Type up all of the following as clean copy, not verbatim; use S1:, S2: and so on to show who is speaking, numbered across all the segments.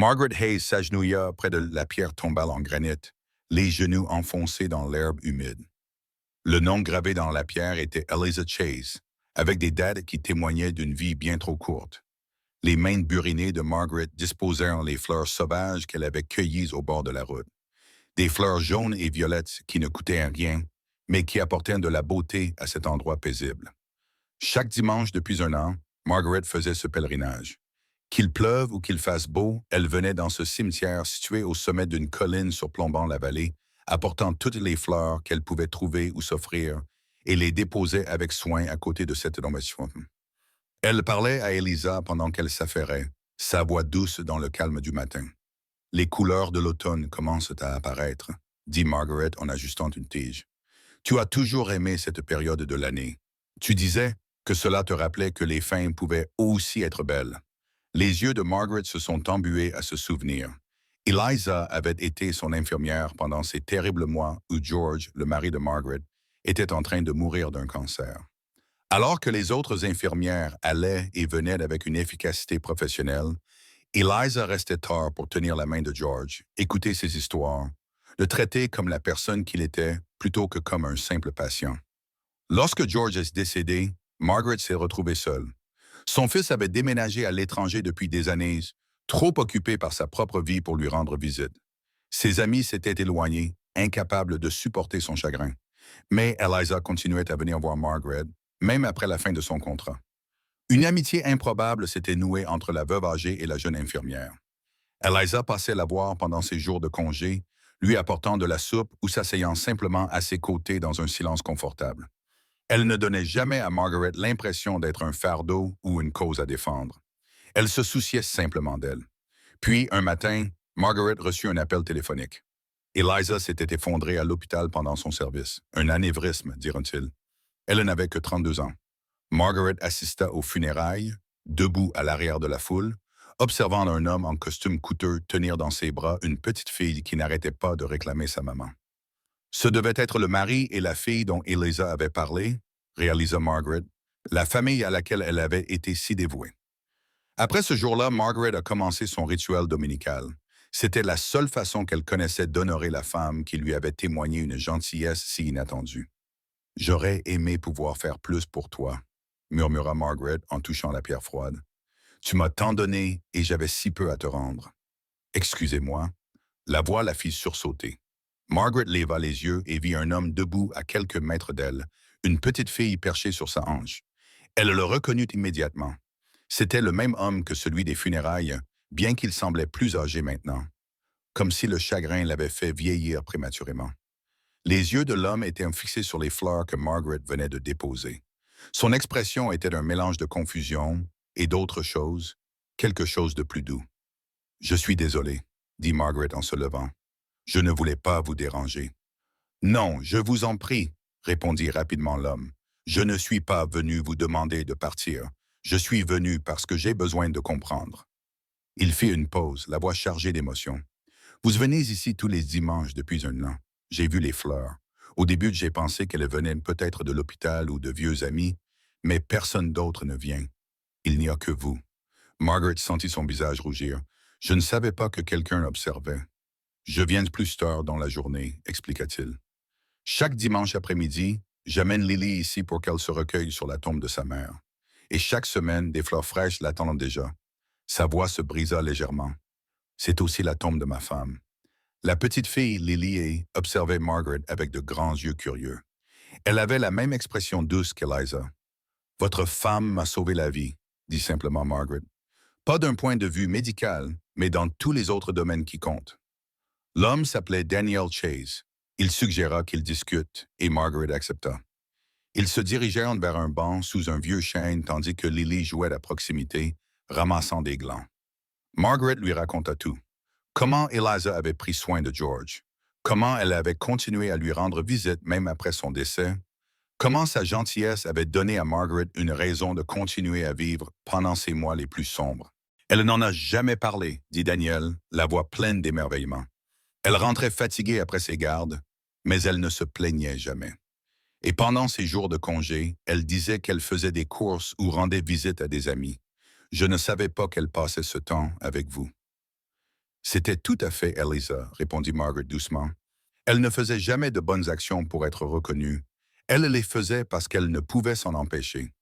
S1: Margaret Hayes s'agenouilla près de la pierre tombale en granit, les genoux enfoncés dans l'herbe humide. Le nom gravé dans la pierre était Eliza Chase, avec des dates qui témoignaient d'une vie bien trop courte. Les mains burinées de Margaret disposèrent les fleurs sauvages qu'elle avait cueillies au bord de la route. Des fleurs jaunes et violettes qui ne coûtaient rien, mais qui apportaient de la beauté à cet endroit paisible. Chaque dimanche depuis un an, Margaret faisait ce pèlerinage. Qu'il pleuve ou qu'il fasse beau, elle venait dans ce cimetière situé au sommet d'une colline surplombant la vallée, apportant toutes les fleurs qu'elle pouvait trouver ou s'offrir, et les déposait avec soin à côté de cette donation. Elle parlait à Eliza pendant qu'elle s'affairait, sa voix douce dans le calme du matin. Les couleurs de l'automne commencent à apparaître, dit Margaret en ajustant une tige. Tu as toujours aimé cette période de l'année. Tu disais que cela te rappelait que les fins pouvaient aussi être belles. Les yeux de Margaret se sont embués à ce souvenir. Eliza avait été son infirmière pendant ces terribles mois où George, le mari de Margaret, était en train de mourir d'un cancer. Alors que les autres infirmières allaient et venaient avec une efficacité professionnelle, Eliza restait tard pour tenir la main de George, écouter ses histoires, le traiter comme la personne qu'il était plutôt que comme un simple patient. Lorsque George est décédé, Margaret s'est retrouvée seule. Son fils avait déménagé à l'étranger depuis des années, trop occupé par sa propre vie pour lui rendre visite. Ses amis s'étaient éloignés, incapables de supporter son chagrin. Mais Eliza continuait à venir voir Margaret, même après la fin de son contrat. Une amitié improbable s'était nouée entre la veuve âgée et la jeune infirmière. Eliza passait la voir pendant ses jours de congé, lui apportant de la soupe ou s'asseyant simplement à ses côtés dans un silence confortable. Elle ne donnait jamais à Margaret l'impression d'être un fardeau ou une cause à défendre. Elle se souciait simplement d'elle. Puis, un matin, Margaret reçut un appel téléphonique. Eliza s'était effondrée à l'hôpital pendant son service. Un anévrisme, diront-ils. Elle n'avait que 32 ans. Margaret assista aux funérailles, debout à l'arrière de la foule, observant un homme en costume coûteux tenir dans ses bras une petite fille qui n'arrêtait pas de réclamer sa maman. Ce devait être le mari et la fille dont Eliza avait parlé, réalisa Margaret, la famille à laquelle elle avait été si dévouée. Après ce jour-là, Margaret a commencé son rituel dominical. C'était la seule façon qu'elle connaissait d'honorer la femme qui lui avait témoigné une gentillesse si inattendue. « J'aurais aimé pouvoir faire plus pour toi », murmura Margaret en touchant la pierre froide. « Tu m'as tant donné et j'avais si peu à te rendre. »« Excusez-moi. » La voix la fit sursauter. Margaret leva les yeux et vit un homme debout à quelques mètres d'elle, une petite fille perchée sur sa hanche. Elle le reconnut immédiatement. C'était le même homme que celui des funérailles, bien qu'il semblait plus âgé maintenant, comme si le chagrin l'avait fait vieillir prématurément. Les yeux de l'homme étaient fixés sur les fleurs que Margaret venait de déposer. Son expression était un mélange de confusion et d'autre chose, quelque chose de plus doux. « Je suis désolé, » dit Margaret en se levant. « Je ne voulais pas vous déranger. »« Non, je vous en prie, » répondit rapidement l'homme. « Je ne suis pas venu vous demander de partir. Je suis venu parce que j'ai besoin de comprendre. » Il fit une pause, la voix chargée d'émotion. « Vous venez ici tous les dimanches depuis un an. J'ai vu les fleurs. Au début, j'ai pensé qu'elles venaient peut-être de l'hôpital ou de vieux amis, mais personne d'autre ne vient. Il n'y a que vous. » Margaret sentit son visage rougir. « Je ne savais pas que quelqu'un observait. »« Je viens plus tard dans la journée, » expliqua-t-il. « Chaque dimanche après-midi, j'amène Lily ici pour qu'elle se recueille sur la tombe de sa mère. Et chaque semaine, des fleurs fraîches l'attendent déjà. » Sa voix se brisa légèrement. « C'est aussi la tombe de ma femme. » La petite fille, Lily, observait Margaret avec de grands yeux curieux. Elle avait la même expression douce qu'Eliza. « Votre femme m'a sauvé la vie, » dit simplement Margaret. « Pas d'un point de vue médical, mais dans tous les autres domaines qui comptent. » L'homme s'appelait Daniel Chase. Il suggéra qu'ils discutent, et Margaret accepta. Ils se dirigèrent vers un banc sous un vieux chêne tandis que Lily jouait à proximité, ramassant des glands. Margaret lui raconta tout. Comment Eliza avait pris soin de George. Comment elle avait continué à lui rendre visite même après son décès. Comment sa gentillesse avait donné à Margaret une raison de continuer à vivre pendant ces mois les plus sombres. « Elle n'en a jamais parlé, » dit Daniel, la voix pleine d'émerveillement. Elle rentrait fatiguée après ses gardes, mais elle ne se plaignait jamais. Et pendant ses jours de congé, elle disait qu'elle faisait des courses ou rendait visite à des amis. Je ne savais pas qu'elle passait ce temps avec vous. C'était tout à fait Eliza, répondit Margaret doucement. Elle ne faisait jamais de bonnes actions pour être reconnue. Elle les faisait parce qu'elle ne pouvait s'en empêcher.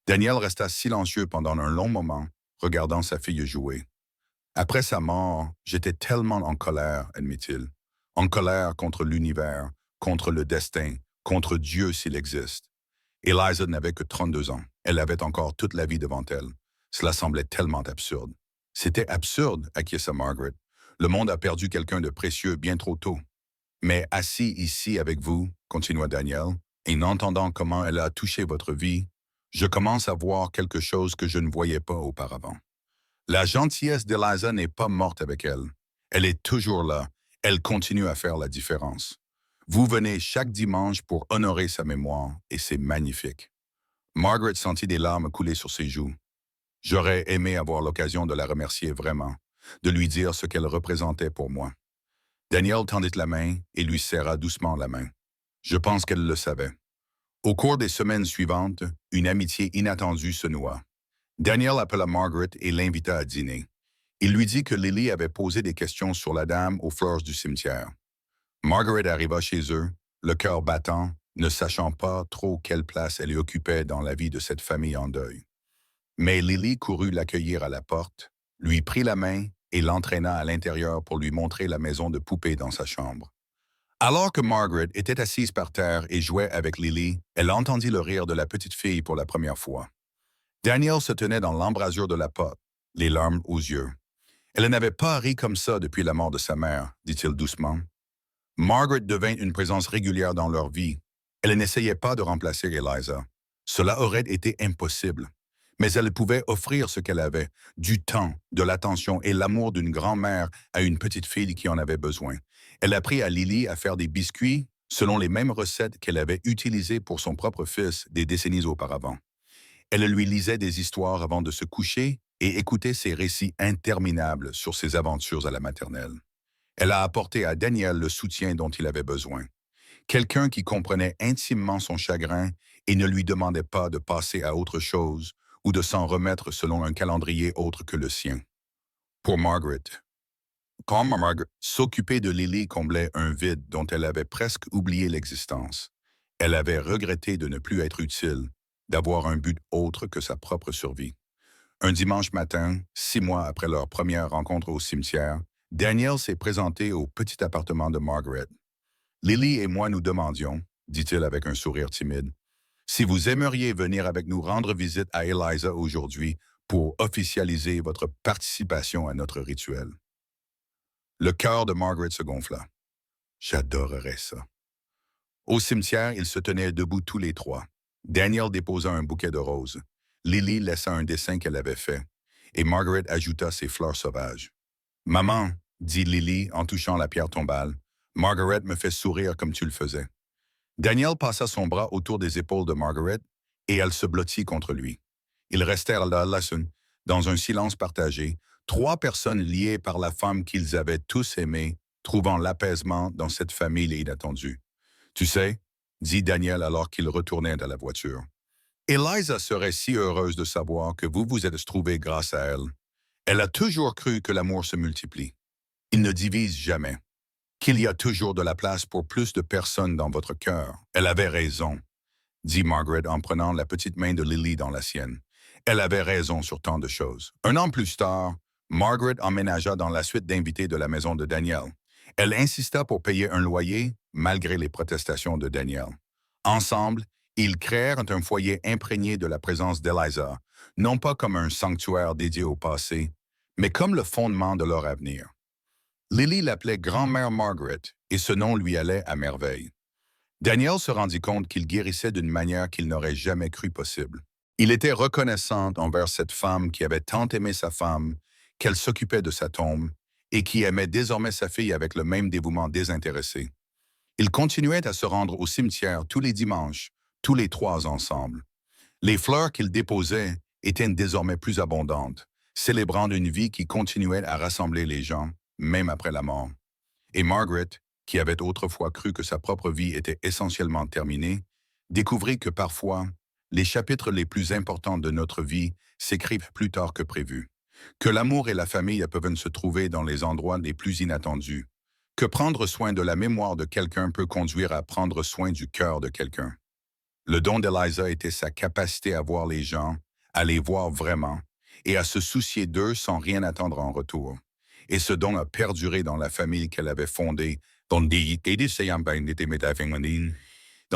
S1: Daniel resta silencieux pendant un long moment, regardant sa fille jouer. Après sa mort, j'étais tellement en colère, admit-il. En colère contre l'univers, contre le destin, contre Dieu s'il existe. Eliza n'avait que 32 ans. Elle avait encore toute la vie devant elle. Cela semblait tellement absurde. C'était absurde, acquiesça Margaret. Le monde a perdu quelqu'un de précieux bien trop tôt. Mais assis ici avec vous, continua Daniel, et n'entendant comment elle a touché votre vie, je commence à voir quelque chose que je ne voyais pas auparavant. La gentillesse d'Eliza n'est pas morte avec elle. Elle est toujours là. Elle continue à faire la différence. Vous venez chaque dimanche pour honorer sa mémoire, et c'est magnifique. Margaret sentit des larmes couler sur ses joues. J'aurais aimé avoir l'occasion de la remercier vraiment, de lui dire ce qu'elle représentait pour moi. Daniel tendit la main et lui serra doucement la main. Je pense qu'elle le savait. Au cours des semaines suivantes, une amitié inattendue se noua. Daniel appela Margaret et l'invita à dîner. Il lui dit que Lily avait posé des questions sur la dame aux fleurs du cimetière. Margaret arriva chez eux, le cœur battant, ne sachant pas trop quelle place elle occupait dans la vie de cette famille en deuil. Mais Lily courut l'accueillir à la porte, lui prit la main et l'entraîna à l'intérieur pour lui montrer la maison de poupée dans sa chambre. Alors que Margaret était assise par terre et jouait avec Lily, elle entendit le rire de la petite fille pour la première fois. Daniel se tenait dans l'embrasure de la porte, les larmes aux yeux. Elle n'avait pas ri comme ça depuis la mort de sa mère, dit-il doucement. Margaret devint une présence régulière dans leur vie. Elle n'essayait pas de remplacer Eliza. Cela aurait été impossible. Mais elle pouvait offrir ce qu'elle avait, du temps, de l'attention et l'amour d'une grand-mère à une petite fille qui en avait besoin. Elle apprit à Lily à faire des biscuits selon les mêmes recettes qu'elle avait utilisées pour son propre fils des décennies auparavant. Elle lui lisait des histoires avant de se coucher et écoutait ses récits interminables sur ses aventures à la maternelle. Elle a apporté à Daniel le soutien dont il avait besoin. Quelqu'un qui comprenait intimement son chagrin et ne lui demandait pas de passer à autre chose ou de s'en remettre selon un calendrier autre que le sien. Pour Margaret, quand Margaret s'occupait de Lily comblait un vide dont elle avait presque oublié l'existence. Elle avait regretté de ne plus être utile, d'avoir un but autre que sa propre survie. Un dimanche matin, 6 mois après leur première rencontre au cimetière, Daniel s'est présenté au petit appartement de Margaret. Lily et moi nous demandions, dit-il avec un sourire timide, si vous aimeriez venir avec nous rendre visite à Eliza aujourd'hui pour officialiser votre participation à notre rituel. Le cœur de Margaret se gonfla. J'adorerais ça. Au cimetière, ils se tenaient debout tous les trois. Daniel déposa un bouquet de roses. Lily laissa un dessin qu'elle avait fait, et Margaret ajouta ses fleurs sauvages. « Maman, dit Lily en touchant la pierre tombale, Margaret me fait sourire comme tu le faisais. » Daniel passa son bras autour des épaules de Margaret, et elle se blottit contre lui. Ils restèrent là, dans un silence partagé, 3 personnes liées par la femme qu'ils avaient tous aimée, trouvant l'apaisement dans cette famille inattendue. « Tu sais, dit Daniel alors qu'ils retournaient à la voiture, Eliza serait si heureuse de savoir que vous vous êtes trouvés grâce à elle. Elle a toujours cru que l'amour se multiplie. Il ne divise jamais. Qu'il y a toujours de la place pour plus de personnes dans votre cœur. Elle avait raison, dit Margaret en prenant la petite main de Lily dans la sienne. Elle avait raison sur tant de choses. Un an plus tard, Margaret emménagea dans la suite d'invités de la maison de Daniel. Elle insista pour payer un loyer, malgré les protestations de Daniel. Ensemble, ils créèrent un foyer imprégné de la présence d'Eliza, non pas comme un sanctuaire dédié au passé, mais comme le fondement de leur avenir. Lily l'appelait grand-mère Margaret, et ce nom lui allait à merveille. Daniel se rendit compte qu'il guérissait d'une manière qu'il n'aurait jamais cru possible. Il était reconnaissant envers cette femme qui avait tant aimé sa femme, qu'elle s'occupait de sa tombe, et qui aimait désormais sa fille avec le même dévouement désintéressé. Ils continuaient à se rendre au cimetière tous les dimanches, tous les 3 ensemble. Les fleurs qu'ils déposaient étaient désormais plus abondantes, célébrant une vie qui continuait à rassembler les gens, même après la mort. Et Margaret, qui avait autrefois cru que sa propre vie était essentiellement terminée, découvrit que parfois, les chapitres les plus importants de notre vie s'écrivent plus tard que prévu. que l'amour et la famille peuvent se trouver dans les endroits les plus inattendus, que prendre soin de la mémoire de quelqu'un peut conduire à prendre soin du cœur de quelqu'un. Le don d'Eliza était sa capacité à voir les gens, à les voir vraiment, et à se soucier d'eux sans rien attendre en retour. Et ce don a perduré dans la famille qu'elle avait fondée, dans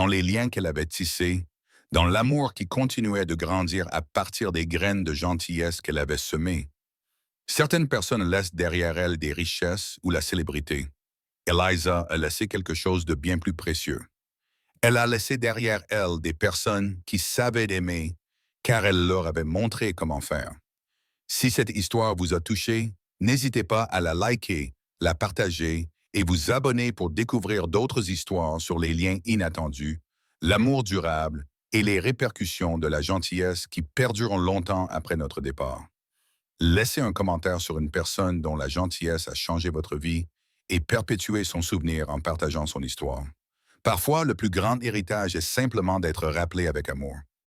S1: les liens qu'elle avait tissés, dans l'amour qui continuait de grandir à partir des graines de gentillesse qu'elle avait semées. Certaines personnes laissent derrière elles des richesses ou la célébrité. Eliza a laissé quelque chose de bien plus précieux. Elle a laissé derrière elle des personnes qui savaient aimer, car elle leur avait montré comment faire. Si cette histoire vous a touché, n'hésitez pas à la liker, la partager et vous abonner pour découvrir d'autres histoires sur les liens inattendus, l'amour durable et les répercussions de la gentillesse qui perdureront longtemps après notre départ. Laissez un commentaire sur une personne dont la gentillesse a changé votre vie et perpétuez son souvenir en partageant son histoire. Parfois, le plus grand héritage est simplement d'être rappelé avec amour.